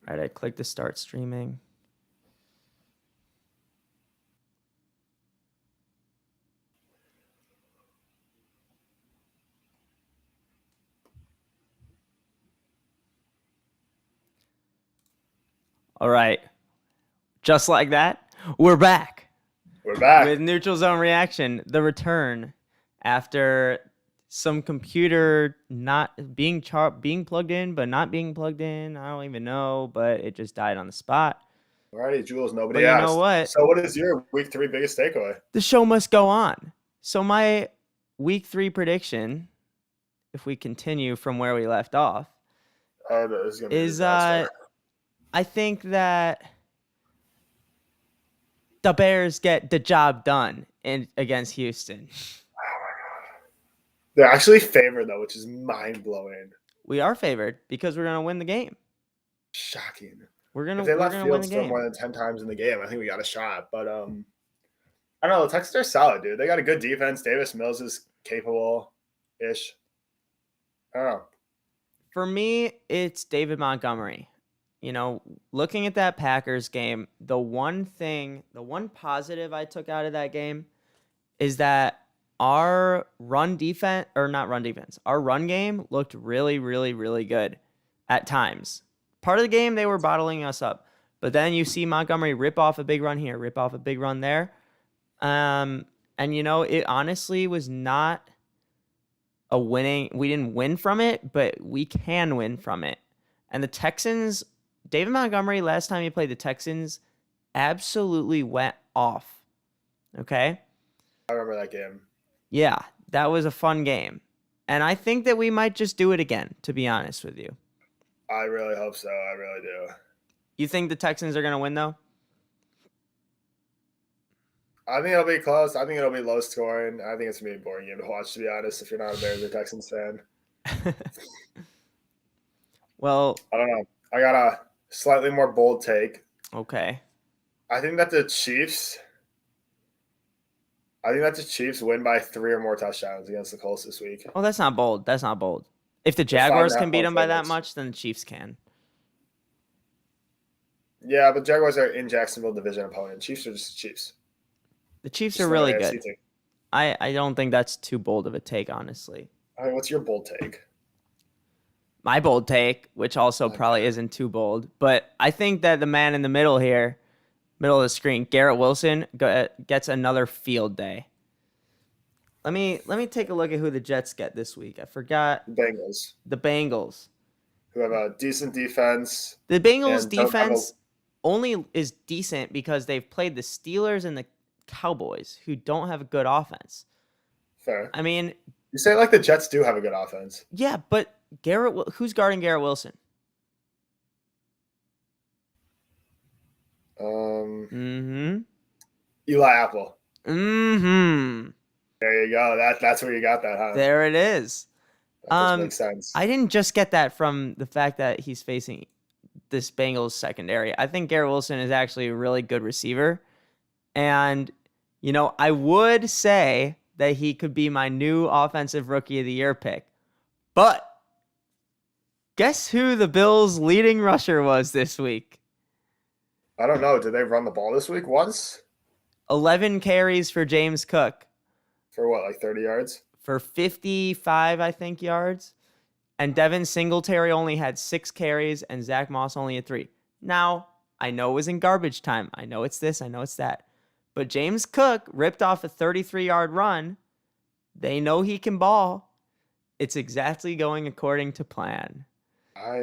All right, I clicked to start streaming. All right. Just like that, we're back. We're back. With Neutral Zone Reaction, the return after some computer not being plugged in, but not being plugged in. I don't even know, but it just died on the spot. Alrighty, Jules, nobody But you asked. know what? So what is your week 3 biggest takeaway? The show must go on. So my week 3 prediction, if we continue from where we left off, is I think that the Bears get the job done against Houston. Oh my god. They're actually favored though, which is mind-blowing. We are favored because we're gonna win the game. Shocking. We're gonna if they left win the Fields game. more than 10 times in the game, I think we got a shot. But I don't know. The Texans are solid, dude. They got a good defense. Davis Mills is capable-ish. I don't know. For me, it's David Montgomery. You know, looking at that Packers game, the one positive I took out of that game is that our run game looked really, really, really good at times. Part of the game, they were bottling us up. But then you see Montgomery rip off a big run here, rip off a big run there. And, you know, it honestly was not a winning. We didn't win from it, but we can win from it. And the Texans, David Montgomery, last time he played the Texans, absolutely went off. Okay? I remember that game. Yeah, that was a fun game. And I think that we might just do it again, to be honest with you. I really hope so. I really do. You think the Texans are going to win, though? I think it'll be close. I think it'll be low scoring. I think it's going to be a boring game to watch, to be honest, if you're not a Bears or Texans fan. Well, I don't know. I got a slightly more bold take. Okay. I think that the Chiefs win by 3 or more touchdowns against the Colts this week. Oh, that's not bold. That's not bold. If the Jaguars can beat them by that much, then the Chiefs can. Yeah, but Jaguars are in Jacksonville division opponent. Chiefs are just the Chiefs. The Chiefs are really good. I don't think that's too bold of a take, honestly. All right, what's your bold take? My bold take, which also probably isn't too bold, but I think that the man in the middle here, middle of the screen, Garrett Wilson, gets another field day. Let me take a look at who the Jets get this week. I forgot. The Bengals. Who have a decent defense. The Bengals defense only is decent because they've played the Steelers and the Cowboys, who don't have a good offense. Fair. I mean, you say like the Jets do have a good offense. Yeah, but who's guarding Garrett Wilson? Eli Apple. There you go. That's where you got that, huh? There it is. That makes sense. I didn't just get that from the fact that he's facing this Bengals secondary. I think Garrett Wilson is actually a really good receiver. And, you know, I would say that he could be my new offensive rookie of the year pick. But guess who the Bills' leading rusher was this week? I don't know. Did they run the ball this week once? 11 carries for James Cook. For what, like 30 yards? For 55, I think, yards. And Devin Singletary only had 6 carries, and Zach Moss only had 3. Now, I know it was in garbage time. I know it's this. I know it's that. But James Cook ripped off a 33-yard run. They know he can ball. It's exactly going according to plan.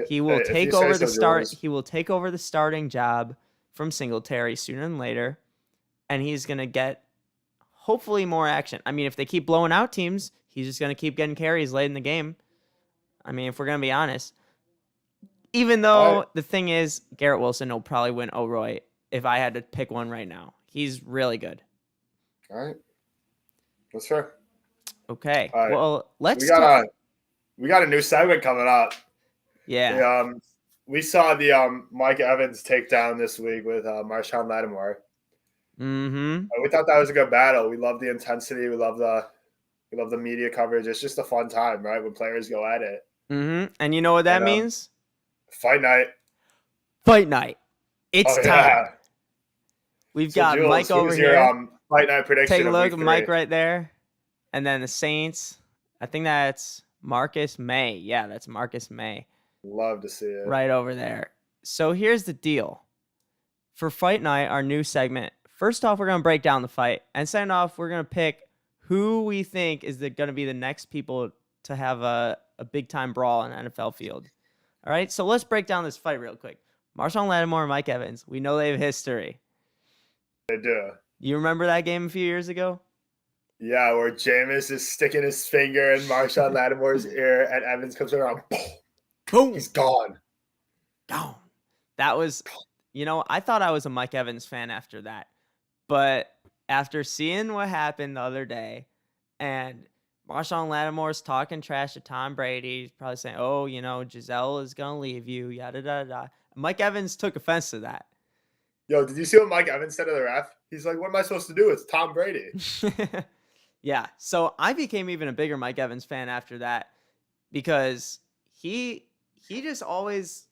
He will take over the start. He will take over the starting job from Singletary sooner than later, and he's going to get hopefully more action. I mean, if they keep blowing out teams, he's just going to keep getting carries late in the game. I mean, if we're going to be honest. Even though the thing is, Garrett Wilson will probably win O'Roy if I had to pick one right now. He's really good. All right. That's fair. Okay. Right. Well, let's we got a new segment coming up. Yeah. We saw the Mike Evans takedown this week with Marshawn Lattimore. We thought that was a good battle. We love the intensity. We love the media coverage. It's just a fun time, right? When players go at it. And you know what that means? Fight night. Fight night. It's Oh time. yeah. We've So got Jules, Mike over who's your here. fight night Take prediction a of look week at 3? Mike right there. And then the Saints. I think that's Marcus May. Yeah, that's Marcus May. Love to see it. Right over there. So here's the deal. For Fight Night, our new segment, first off, we're going to break down the fight. And second off, we're going to pick who we think is going to be the next people to have a big-time brawl in an NFL field. All right, so let's break down this fight real quick. Marshawn Lattimore and Mike Evans, we know they have history. They do. You remember that game a few years ago? Yeah, where Jameis is sticking his finger in Marshawn Lattimore's ear, and Evans comes around, boom, he's gone. Gone. That was, I thought I was a Mike Evans fan after that. But after seeing what happened the other day, and Marshawn Lattimore's talking trash to Tom Brady, he's probably saying, oh, Giselle is going to leave you, yada, yada, yada. Mike Evans took offense to that. Yo, did you see what Mike Evans said to the ref? He's like, what am I supposed to do? It's Tom Brady. Yeah, so I became even a bigger Mike Evans fan after that because he's always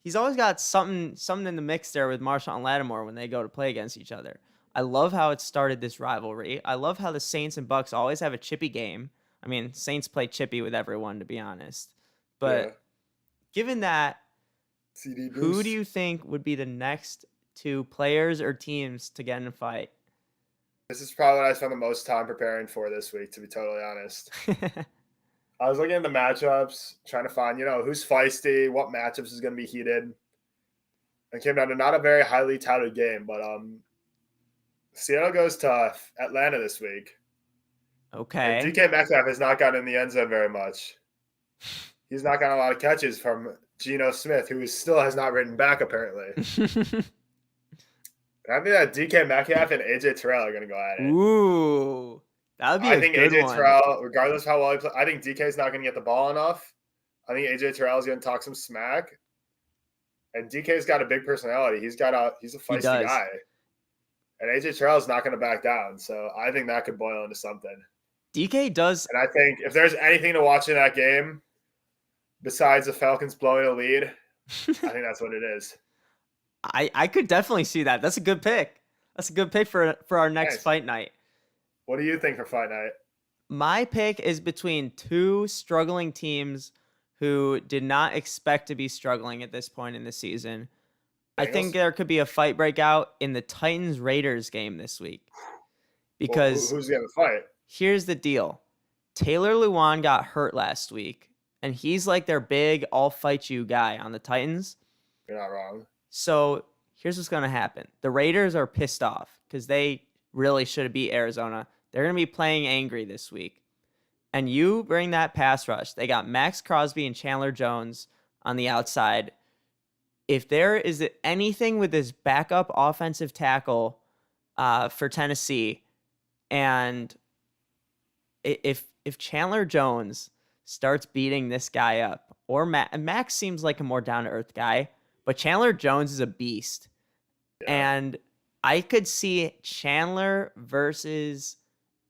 got something in the mix there with Marshawn Lattimore when they go to play against each other. I love how it started this rivalry. I love how the Saints and Bucs always have a chippy game. I mean, Saints play chippy with everyone, to be honest. But given that, who do you think would be the next two players or teams to get in a fight? This is probably what I spent the most time preparing for this week, to be totally honest. I was looking at the matchups, trying to find, who's feisty, what matchups is going to be heated. It came down to not a very highly touted game, but Seattle goes to Atlanta this week. Okay. And DK Metcalf has not gotten in the end zone very much. He's not gotten a lot of catches from Geno Smith, who still has not written back, apparently. I think that DK Metcalf and AJ Terrell are going to go at it. Ooh, that would be a good AJ one. Terrell, regardless of how well he plays, I think DK's not going to get the ball enough. I think AJ Terrell is going to talk some smack. And DK's got a big personality. He's a feisty guy. And AJ Terrell is not going to back down. So I think that could boil into something. DK does. And I think if there's anything to watch in that game, besides the Falcons blowing a lead, I think that's what it is. I could definitely see that. That's a good pick. That's a good pick for our next fight night. What do you think for fight night? My pick is between two struggling teams who did not expect to be struggling at this point in the season. Bengals? I think there could be a fight breakout in the Titans-Raiders game this week. Because who's going to fight? Here's the deal. Taylor Lewan got hurt last week, and he's like their big I'll-fight-you guy on the Titans. You're not wrong. So here's what's going to happen. The Raiders are pissed off because they really should have beat Arizona. They're going to be playing angry this week. And you bring that pass rush. They got Max Crosby and Chandler Jones on the outside. If there is anything with this backup offensive tackle for Tennessee, and if Chandler Jones starts beating this guy up, or Max seems like a more down-to-earth guy, but Chandler Jones is a beast. Yeah. And I could see Chandler versus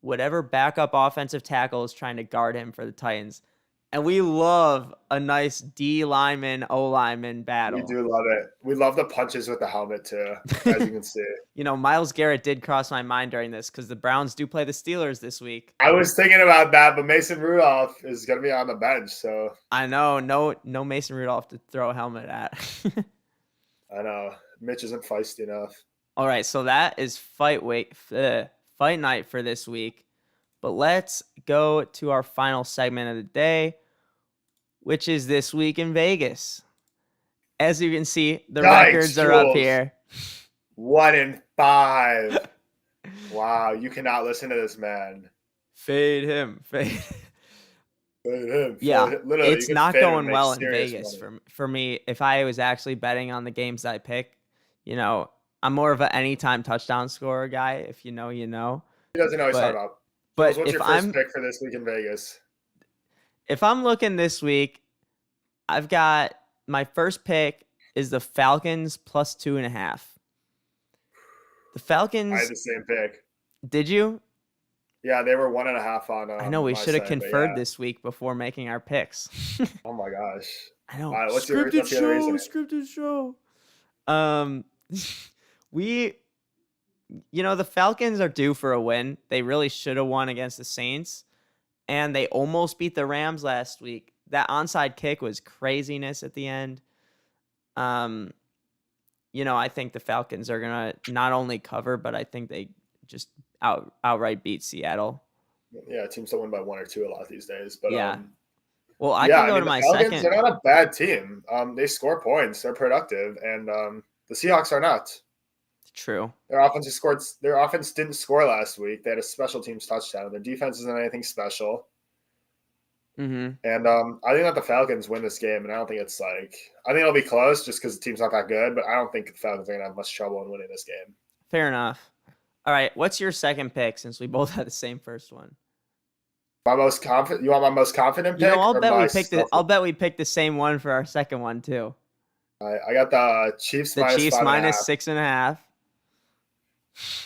whatever backup offensive tackle is trying to guard him for the Titans. And we love a nice D lineman, O lineman battle. We do love it. We love the punches with the helmet too, as you can see. Myles Garrett did cross my mind during this because the Browns do play the Steelers this week. I was thinking about that, but Mason Rudolph is going to be on the bench, so. I know. No Mason Rudolph to throw a helmet at. I know. Mitch isn't feisty enough. All right, so that is fight night for this week. But let's go to our final segment of the day, which is This Week in Vegas. As you can see, the records are up here. 1-5. Wow, you cannot listen to this man. Fade him. Fade him. Yeah, literally, it's not going well in Vegas for me. If I was actually betting on the games I pick, I'm more of an anytime touchdown scorer guy. If you know, you know. He doesn't know what he's talking about. But what's your first pick for This Week in Vegas? If I'm looking this week, I've got my first pick is the Falcons plus 2.5. The Falcons. I had the same pick. Did you? Yeah, they were 1.5 on. I know we should have conferred this week before making our picks. Oh my gosh! I know. What's the other reason? Scripted show. Um, we, the Falcons are due for a win. They really should have won against the Saints, and they almost beat the Rams last week. That onside kick was craziness at the end. I think the Falcons are gonna not only cover, but I think they just outright beat Seattle. Yeah, teams don't win by 1 or 2 a lot these days. But Yeah. Well, I yeah, can I go mean to the my Falcons, second. they're not a bad team. They score points, they're productive, and the Seahawks are not. True. Their offense didn't score last week. They had a special teams touchdown. Their defense isn't anything special. Mm-hmm. And I think that the Falcons win this game, and I think it'll be close just because the team's not that good, but I don't think the Falcons are going to have much trouble in winning this game. Fair enough. All right, what's your second pick since we both had the same first one? My most confident. You want my most confident pick? I'll bet we picked the same one for our second one too. I got the Chiefs. The Chiefs minus 6.5.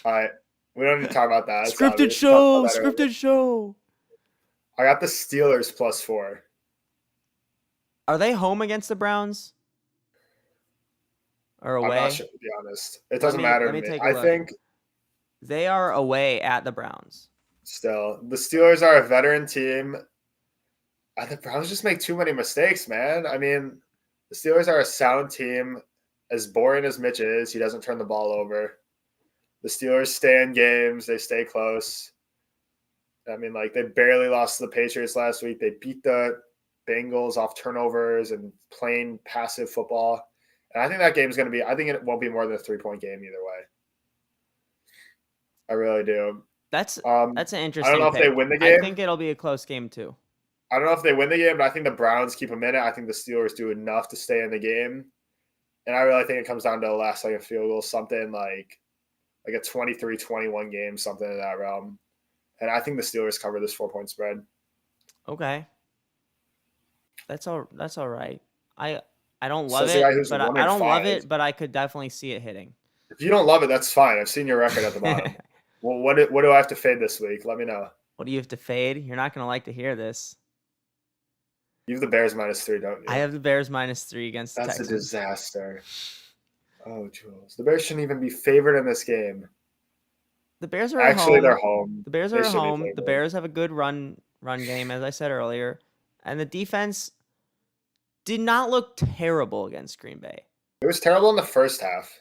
All right, we don't need to talk about that. Scripted show. I got the Steelers +4. Are they home against the Browns? Or away? I'm not sure, to be honest. It doesn't matter to me. I think they are away at the Browns. Still, the Steelers are a veteran team. The Browns just make too many mistakes, man. I mean, the Steelers are a sound team. As boring as Mitch is, he doesn't turn the ball over. The Steelers stay in games. They stay close. I mean, they barely lost to the Patriots last week. They beat the Bengals off turnovers and plain passive football. And I think that game's going to be – I think it won't be more than a 3-point game either way. I really do. That's an interesting I don't know pick. if they win the game. I think it'll be a close game too. I don't know if they win the game, but I think the Browns keep them in it. I think the Steelers do enough to stay in the game. And I really think it comes down to a last-second field goal, something like a 23-21 game, something in that realm. And I think the Steelers cover this 4-point spread. Okay. That's all right. I don't love it, but I don't love it, but I could definitely see it hitting. If you don't love it, that's fine. I've seen your record at the bottom. Well, what do I have to fade this week? Let me know. What do you have to fade? You're not going to like to hear this. You have the Bears -3, don't you? I have the Bears -3 against the Texans. That's a disaster. Oh, Jules. The Bears shouldn't even be favored in this game. The Bears are Actually, home. they're home. The Bears are home. The Bears have a good run game, as I said earlier. And the defense did not look terrible against Green Bay. It was terrible in the first half.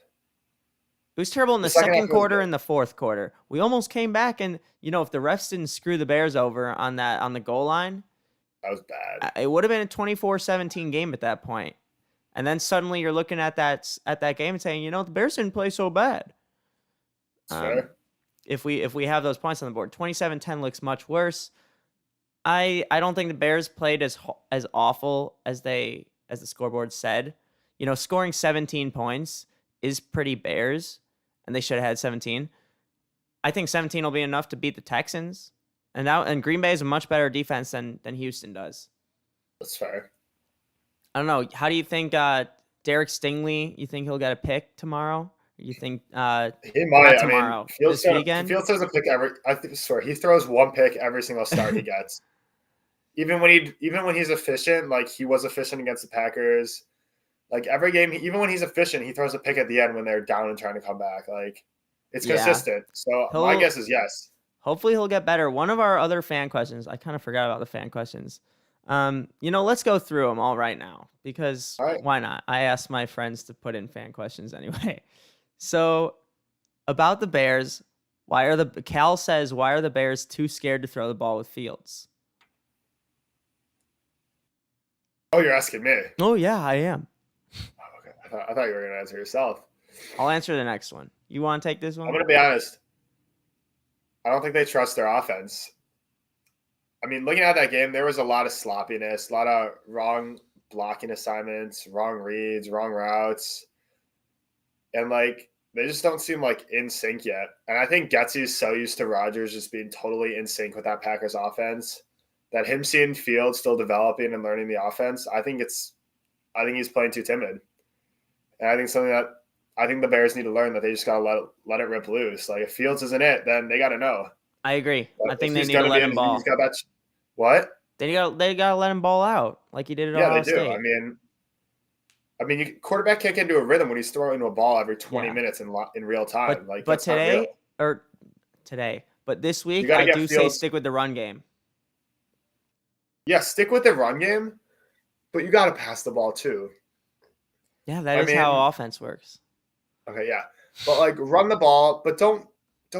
It was terrible in the second quarter and the fourth quarter. We almost came back, and if the refs didn't screw the Bears over on the goal line, that was bad. It would have been a 24-17 game at that point. And then suddenly you're looking at that game and saying, the Bears didn't play so bad. Fair. If we have those points on the board, 27-10 looks much worse. I don't think the Bears played as awful as the scoreboard said. Scoring 17 points is pretty Bears, and they should have had 17. I think 17 will be enough to beat the Texans, and Green Bay is a much better defense than Houston does. That's fair. I don't know. How do you think Derek Stingley? You think he'll get a pick tomorrow? You think he might tomorrow? Fields this weekend? Fields throws a pick he throws one pick every single start he gets. Even when he's efficient, he was efficient against the Packers. Every game, even when he's efficient, he throws a pick at the end when they're down and trying to come back. It's consistent. So my guess is yes. Hopefully he'll get better. One of our other fan questions, I kind of forgot about the fan questions. Let's go through them all right now because why not? I asked my friends to put in fan questions anyway. So about the Bears, Cal says, why are the Bears too scared to throw the ball with Fields? Oh, you're asking me? Oh, yeah, I am. Oh, okay. I thought you were going to answer yourself. I'll answer the next one. You want to take this one? I'm going to be honest. I don't think they trust their offense. I mean, looking at that game, there was a lot of sloppiness, a lot of wrong blocking assignments, wrong reads, wrong routes. And, they just don't seem, in sync yet. And I think Getsy's so used to Rodgers just being totally in sync with that Packers offense that him seeing Fields still developing and learning the offense, I think he's playing too timid. And I think the Bears need to learn that they just got to let it rip loose. If Fields isn't it, then they got to know. I agree. But I think they need to let him ball. He's got that. What? They got to let him ball out like he did at Ohio State. Yeah, they do. I mean, quarterback can't get into a rhythm when he's throwing a ball every 20 Yeah. minutes in real time. Like, But that's not real. But this You week got to I get do say Fields. stick with the run game. Yeah, stick with the run game, but you got to pass the ball too. Yeah, that I is how mean, offense works. okay, yeah, but like run the ball, but don't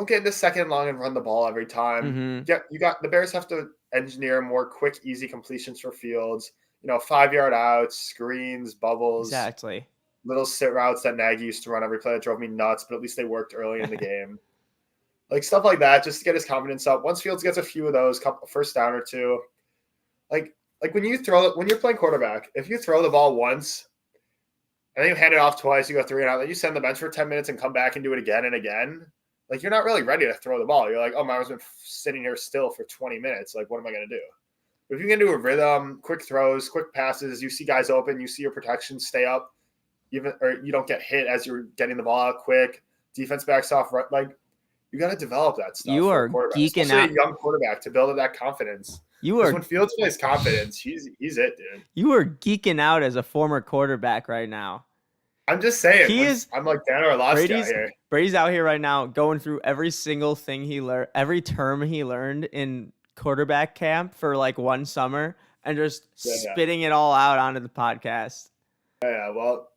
get into second long and run the ball every time. Mm-hmm. Yeah, the Bears have to engineer more quick, easy completions for Fields. 5-yard outs, screens, bubbles, Exactly. little sit routes that Nagy used to run every play that drove me nuts, but at least they worked early in the game. Like stuff like that, just to get his confidence up. Once Fields gets a few of those, couple first down or two, like when you're playing quarterback, if you throw the ball once and then you hand it off twice, you go 3 and out, then you send the bench for 10 minutes and come back and do it again and again. Like you're not really ready to throw the ball. You're like, oh, Myers been sitting here still for 20 minutes. Like, what am I going to do? But if you can do a rhythm, quick throws, quick passes, you see guys open, you see your protection stay up, or you don't get hit as you're getting the ball out quick. Defense backs off, like you got to develop that stuff You for are a quarterback, geeking especially out. a young quarterback, to build up that confidence. You Because are when Fields plays confidence, he's it, dude. you are geeking out as a former quarterback right now. I'm just saying. He I'm like Dan Orlovsky out Brady's here. Brady's out here right now going through every single thing he learned, every term he learned in quarterback camp for like one summer, and just spitting it all out onto the podcast. Yeah, well,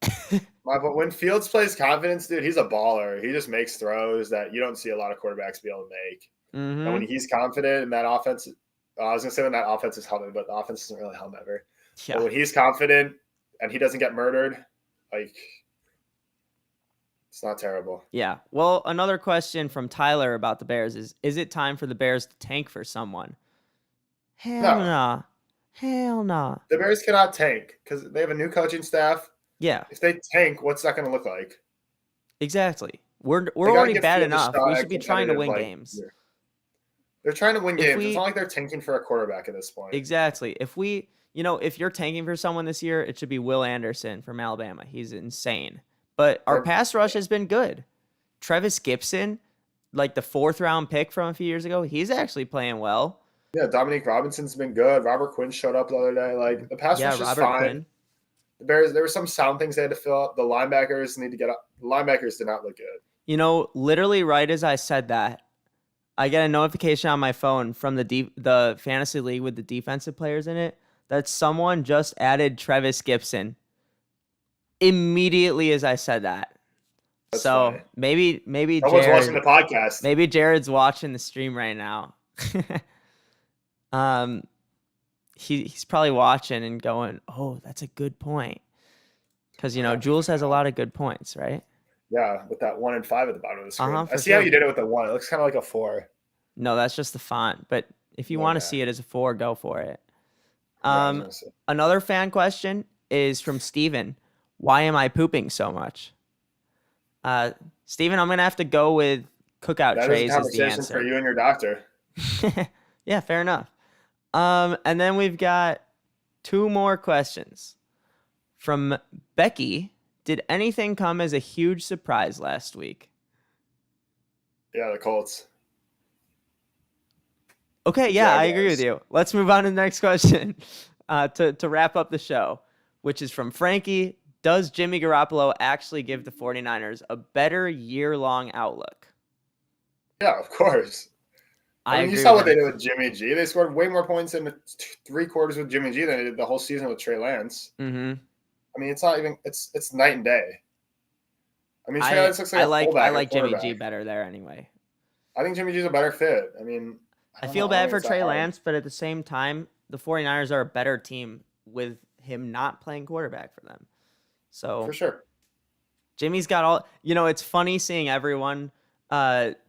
but when Fields plays confidence, dude, he's a baller. He just makes throws that you don't see a lot of quarterbacks be able to make. Mm-hmm. And when he's confident in that offense, I was gonna say when that offense is humming, but the offense doesn't really hum ever. Yeah. But when he's confident and he doesn't get murdered, like it's not terrible. Yeah. Well, another question from Tyler about the Bears is it time for the Bears to tank for someone? Hell no. Hell no. The Bears cannot tank because they have a new coaching staff. Yeah. If they tank, what's that going to look like? Exactly. We're already bad enough. We should be trying to win games. Year. They're trying to win games. It's not like they're tanking for a quarterback at this point. Exactly. If you're tanking for someone this year, it should be Will Anderson from Alabama. He's insane. But our pass rush has been good. Travis Gibson, like the 4th round pick from a few years ago, he's actually playing well. Yeah, Dominique Robinson's been good. Robert Quinn showed up the other day. Like the pass rush is fine. Quinn. The Bears, there were some sound things they had to fill up. The linebackers need to get up. The linebackers did not look good. Literally right as I said that, I get a notification on my phone from the fantasy league with the defensive players in it that someone just added Travis Gibson. Immediately as I said that. That's so funny. maybe someone's watching the podcast. Maybe Jared's watching the stream right now. He's probably watching and going, "Oh, that's a good point." Because Jules has a lot of good points, right? Yeah, with that 1 and 5 at the bottom of the screen. I see how you did it with the 1. It looks kind of like a 4. No, that's just the font. But if you want to see it as a 4, go for it. Another fan question is from Steven. Why am I pooping so much? Steven, I'm going to have to go with cookout trays as the answer. For you and your doctor. Yeah, fair enough. And then we've got 2 more questions. From Becky, did anything come as a huge surprise last week? Yeah, the Colts. Okay, yeah, I agree with you. Let's move on to the next question to wrap up the show, which is from Frankie. Does Jimmy Garoppolo actually give the 49ers a better year-long outlook? Yeah, of course. I mean, you saw what they did with Jimmy G. They scored way more points in 3 quarters with Jimmy G than they did the whole season with Trey Lance. Mm-hmm. I mean, it's not even – it's night and day. I mean, Trey Lance looks like a fullback. I like Jimmy G better there anyway. I think Jimmy G's a better fit. I mean – I feel bad for Trey Lance, but at the same time, the 49ers are a better team with him not playing quarterback for them. So for sure. Jimmy's got all – it's funny seeing everyone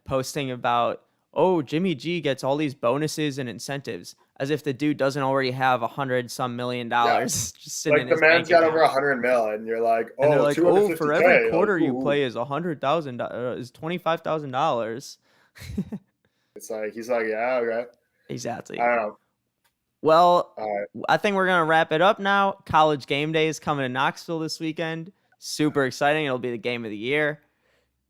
posting about, oh, Jimmy G gets all these bonuses and incentives as if the dude doesn't already have $100-some million just sitting in his bank account. The man's got over $100 million, and you're like, oh, and like, oh, for every quarter you play is $100,000, is $25,000. It's like he's like, yeah, okay. Exactly. I don't know. Well, I think we're going to wrap it up now. College game day is coming to Knoxville this weekend. Super exciting. It'll be the game of the year.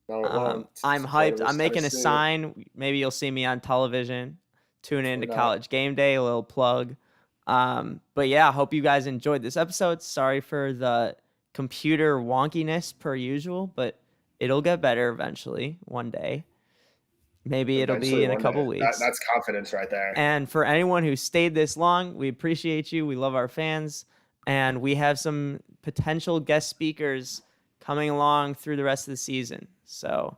I'm hyped. I'm making a sign. Maybe you'll see me on television. Tune in to College game day, a little plug. But yeah, I hope you guys enjoyed this episode. Sorry for the computer wonkiness per usual, but it'll get better eventually one day. Maybe it'll be Eventually, in a one day. couple weeks. That's confidence right there. And for anyone who stayed this long, we appreciate you. We love our fans. And we have some potential guest speakers coming along through the rest of the season. So